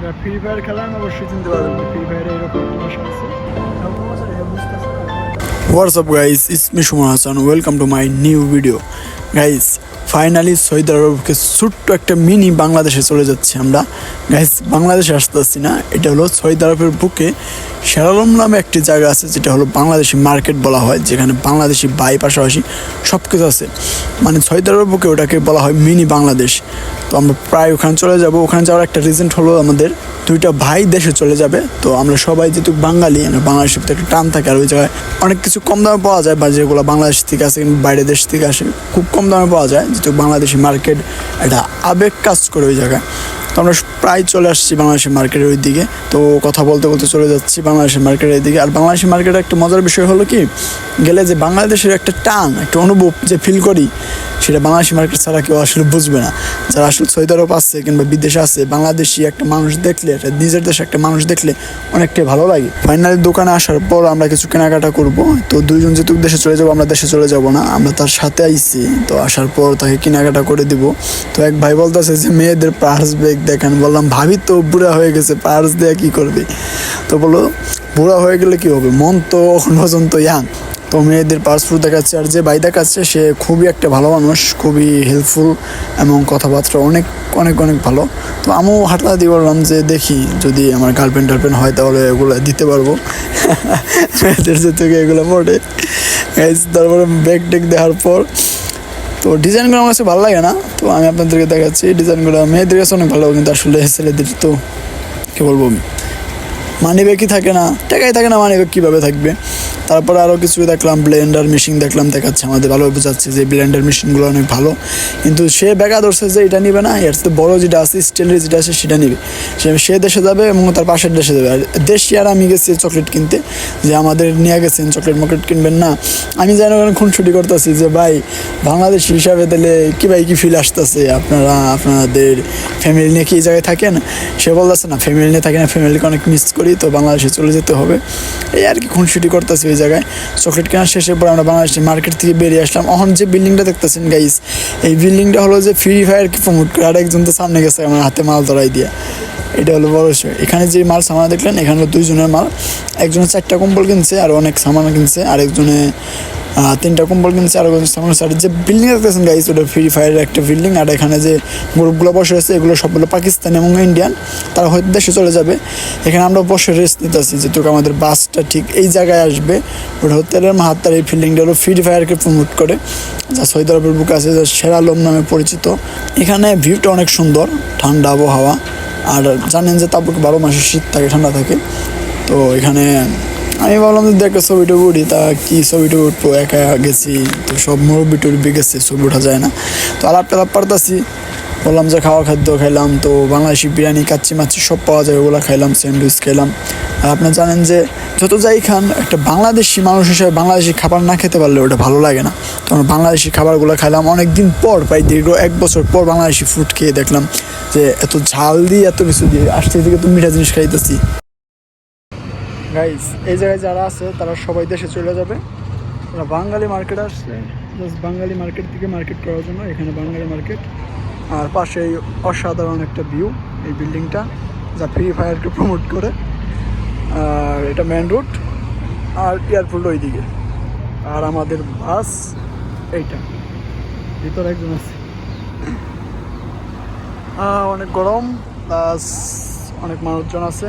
Free fire খেলা আমি অবশ্যই চিনতে পারবেন ফ্রি ফায়ারে এরকম ভাষা আছে। What's up guys, it's me Shuman Hassan, welcome to my new video. Guys, finally Saudi আরবকে ছোট্ট একটা মিনি বাংলাদেশে চলে যাচ্ছি আমরা। গাইস, বাংলাদেশে আসতে আসছি না, এটা হলো সৌদি আরবের বুকে শেরালম নামে একটি জায়গা আছে, যেটা হলো বাংলাদেশি মার্কেট বলা হয়, যেখানে বাংলাদেশি বাই পাশাপাশি সব কিছু আছে। মানে সৌদি আরবের বুকে ওটাকে বলা হয় মিনি বাংলাদেশ। তো আমরা প্রায় ওখানে চলে যাব। ওখানে যাওয়ার একটা রিজন হলো আমাদের দুইটা ভাই দেশে চলে যাবে। তো আমরা সবাই যেহেতু বাঙালি, আমরা বাংলাদেশের প্রতি একটা টান থাকে, আর ওই জায়গায় অনেক কিছু কম দামে পাওয়া যায়, বা যেগুলো বাংলাদেশ থেকে আসে বাইরের দেশ থেকে আসে খুব কম দামে পাওয়া যায়, যেহেতু বাংলাদেশি মার্কেট একটা আবেগ কাজ করে ওই জায়গায়। তো আমরা প্রায় চলে আসছি বাংলাদেশের মার্কেটের ওই দিকে। তো কথা বলতে বলতে চলে যাচ্ছি বাংলাদেশের মার্কেটের দিকে। আর বাংলাদেশের মার্কেটের একটা মজার বিষয় হলো কি, গেলে যে বাংলাদেশের একটা টান, একটা অনুভব যে ফিল করি, সেটা বাংলাদেশি মার্কেট ছাড়া কেউ আসলে বুঝবে না। যারা আসলে সৌদি আরব আসছে কিংবা বিদেশে আছে, বাংলাদেশি একটা মানুষ দেখলে, একটা নিজের দেশে একটা মানুষ দেখলে অনেকটাই ভালো লাগে। ফাইনালি দোকানে আসার পর আমরা কিছু কেনাকাটা করব। তো দুইজন যেহেতু দেশে চলে যাবো, আমরা দেশে চলে যাব না, আমরা তার সাথে আইছি। তো আসার পর তাকে কেনাকাটা করে দিব। তো এক ভাই বলতেছে যে মেয়েদের পার্স ব্যাগ দেখেন। বললাম ভাবি তো বুড়া হয়ে গেছে, পার্স দিয়ে কী করবে? তো বলো বুড়া হয়ে গেলে কি হবে, মন তো এখন পর্যন্ত ইয়াং। তো মেয়েদের পাসপোর্ট দেখাচ্ছে। আর যে ভাই দেখাচ্ছে সে খুবই একটা ভালো মানুষ, খুবই হেল্পফুল এবং কথাবার্তা অনেক অনেক অনেক ভালো। তো আমিও হাঁটা দিয়ে বললাম যে দেখি যদি আমার গার্লফ্রেন্ড হয় তাহলে এগুলো দিতে পারবো। মেয়েদের যে থেকে এগুলো পড়ে। তারপরে ব্যাগ টেক দেওয়ার পর তো ডিজাইনগুলো আমার কাছে ভালো লাগে না। তো আমি আপনাদেরকে দেখাচ্ছি ডিজাইনগুলো। মেয়েদের কাছে অনেক ভালো, কিন্তু আসলে ছেলেদের তো কী বলবো, মানি ব্যাগই থাকে না, টাকাই থাকে না, মানি ব্যাগ কীভাবে থাকবে। তারপরে আরও কিছু দেখলাম, ব্লেন্ডার মেশিন দেখলাম, দেখাচ্ছে আমাদের ভালোভাবে বোঝাচ্ছে যে ব্লেন্ডার মেশিনগুলো অনেক ভালো। কিন্তু সে ব্যাগা ধরছে যে এটা নিবে না, এর সাথে বড়ো যেটা আছে স্টিলের যেটা আছে সেটা নিবে। সে দেশে যাবে এবং তার পাশের দেশে যাবে। আর দেশি আর আমি গেছি চকলেট কিনতে, যে আমাদের নিয়ে গেছেন চকলেট মকলেট কিনবেন না। আমি জানি ওখানে খুনসুটি করতেছি যে ভাই বাংলাদেশ হিসাবে তাহলে কী ভাই কী ফিল আসতেছে, আপনারা আপনাদের ফ্যামিলি নিয়ে কি এই জায়গায় থাকেন? সে বলতেছে না, ফ্যামিলি নিয়ে থাকে না, ফ্যামিলিকে অনেক মিস করি, তো বাংলাদেশে চলে যেতে হবে। এই আর কি খুনসুটি করতেছি ওই জায়গায়। চকলেট কেনার শেষের পর আমরা বাংলাদেশের মার্কেট থেকে বেরিয়ে আসলাম। এখন যে বিল্ডিংটা দেখতেছেন গাইস, এই বিল্ডিংটা হলো যে ফ্রি ফায়ারকে প্রমোট করে। আর একজন তো সামনে গেছে আমার হাতে মাল ধরাই দিয়ে, এটা হলো বড় বিষয়। এখানে যে মাল সামান দেখলেন, এখানে হলো দুইজনের মাল। একজনে 4টা কম্বল কিনছে আর অনেক সামান কিনছে, আর একজনে 3টা কম্বল কিনছে, আর সামান। আর যে বিল্ডিং দেখতেছেন গাইস, ওটা ফ্রি ফায়ারের একটা বিল্ডিং। আর এখানে যে গ্রুপগুলো বসে আছে, এগুলো সবগুলো পাকিস্তান এবং ইন্ডিয়ান, তারা হয়তো দেশে চলে যাবে। এখানে আমরা বসে রেস্ট নিতেছি, যেহেতু আমাদের বাসটা ঠিক এই জায়গায় আসবে। ওটা হোটেলের মাহাত্তার এই ফিল্ডিংটা হলো ফ্রি ফায়ারকে প্রমোট করে, যা সৌদি আরবের বুকে আছে, যা শেরালম নামে পরিচিত। এখানে ভিউটা অনেক সুন্দর, ঠান্ডা আবহাওয়া। আর জানেন যে তারপরে 12 মাসে শীত থাকে, ঠান্ডা থাকে। তো এখানে আমি ভাবলাম যে একটা ছবি টবি উঠি, তা কি ছবি টবি উঠবো, একা গেছি তো সব মুরব্বি টুরব্বি গেছে, ছবি ওঠা যায় না। তো আলাপ টালাপ পারতাছি, বললাম যে খাওয়া খাদ্য খাইলাম। তো বাংলাদেশি বিরিয়ানি, কাচ্চি মাচ্ছি সব পাওয়া যায়, ওগুলো খাইলাম, স্যান্ডউইচ খাইলাম। আর আপনারা জানেন যে যত যাই খান, একটা বাংলাদেশি মানুষ হিসেবে বাংলাদেশি খাবার না খেতে পারলে ওটা ভালো লাগে না। তো আমরা বাংলাদেশি খাবারগুলো খাইলাম অনেকদিন পর, প্রায় দীর্ঘ 1 বছর পর বাংলাদেশি ফুড খেয়ে দেখলাম যে এত ঝাল দিয়ে এত কিছু দিয়ে আসতে থেকে তো মিঠা জিনিস খাইতেছি। গাইস, এই জায়গায় যারা আছে তারা সবাই দেশে চলে যাবে। ওরা বাঙালি মার্কেট আসছে, জাস্ট বাঙালি মার্কেট থেকে মার্কেট করার জন্য। এখানে বাঙালি মার্কেট, আর পাশে অসাধারণ একটা ভিউ, এই বিল্ডিংটা যা ফ্রি ফায়ারকে প্রমোট করে। আর এটা মেন রোড, আর এয়ারপোর্ট ওই দিকে। আর আমাদের বাস এইটা, ভিতরে একজন আছে। অনেক গরম, প্লাস অনেক মানুষজন আছে।